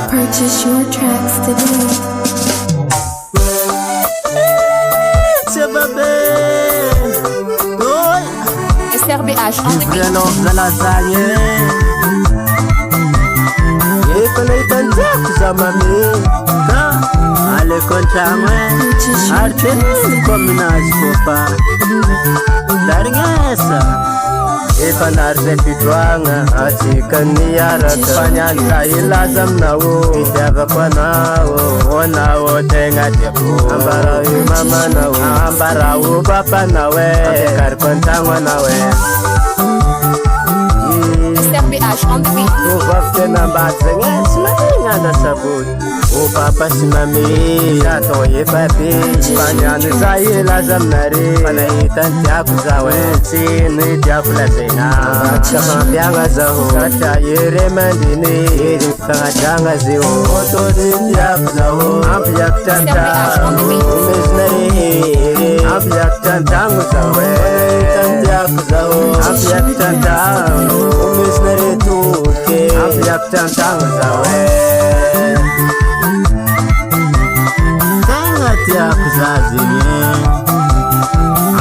Purchase your tracks today. SRBH on the beat. Efanarse fitwanga achikaniaraka fanyanza ilazamnawo idavakwanao onawo tengateku ambarawi mama nawe ambarawo papa nawe karkontangwa nawe SRBH on the beat. uvafte nambatsenges maingana sabut upapa simami atoye papi fanyanza ilazamnari panaitan tiakuzawe sini tiakulazena kamambyanga zaho katayere mandini irikangajanga ziwo otodi tiakuzaho ampiyaktanta umesnari ampiyaktantangу zawe tan tiakuzaho ampiyaktanta umesnari tuke ampiyaktantangу zawe ya kuzazinye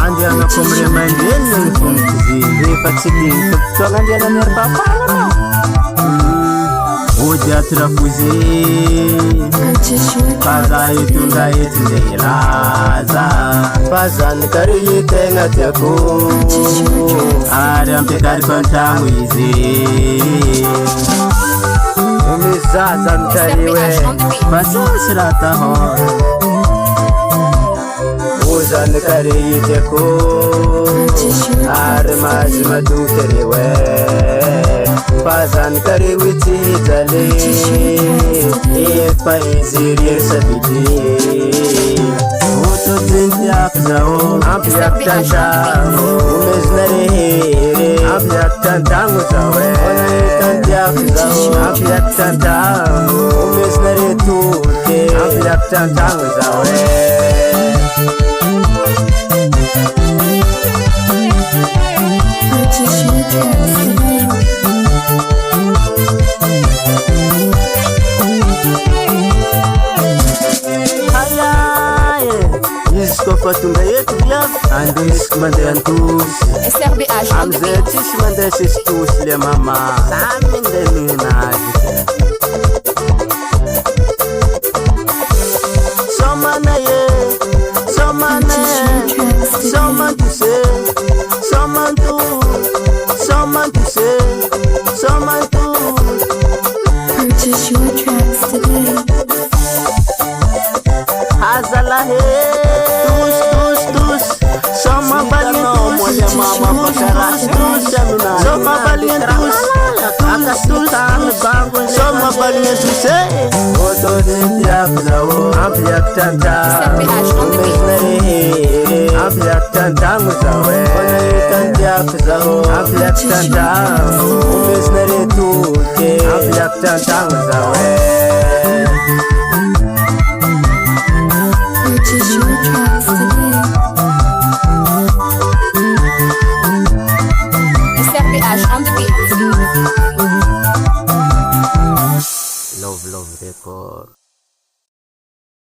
andi anakomre mandeni kumkuzi rifachiki tutwanga na nerpapa uja trafuzi kaza itunga itindelaza pazan kari tenga teko ari ampekari kontangu izi umizaza mtariwe pasosirata ho uzan kariyiteko armazi madukerewe pazan kariwitizale ifaiziri sabiti utozintiakzao ampiyaktanta umeznarehere ampiyaktantangу zawe tantiakzao ampiyaktanta umesnaretuke ampiyaktantangу zawe Purchase your tracks today. Iskofatunga yetu ya andis mandantus SRBH on the beat. amzetis mandasis tus le mama samin delina somana ye somana soman tu se soman tu se soman tu Purchase your tracks today. hazala he tus soma balien tus mama bakara tus soma balien tus soma balien tus oto dia kuzawo ampiyaktanta ampiyaktanta muzawe tantia kuzawo ampiyaktanta umesnare tuke ampiyaktanta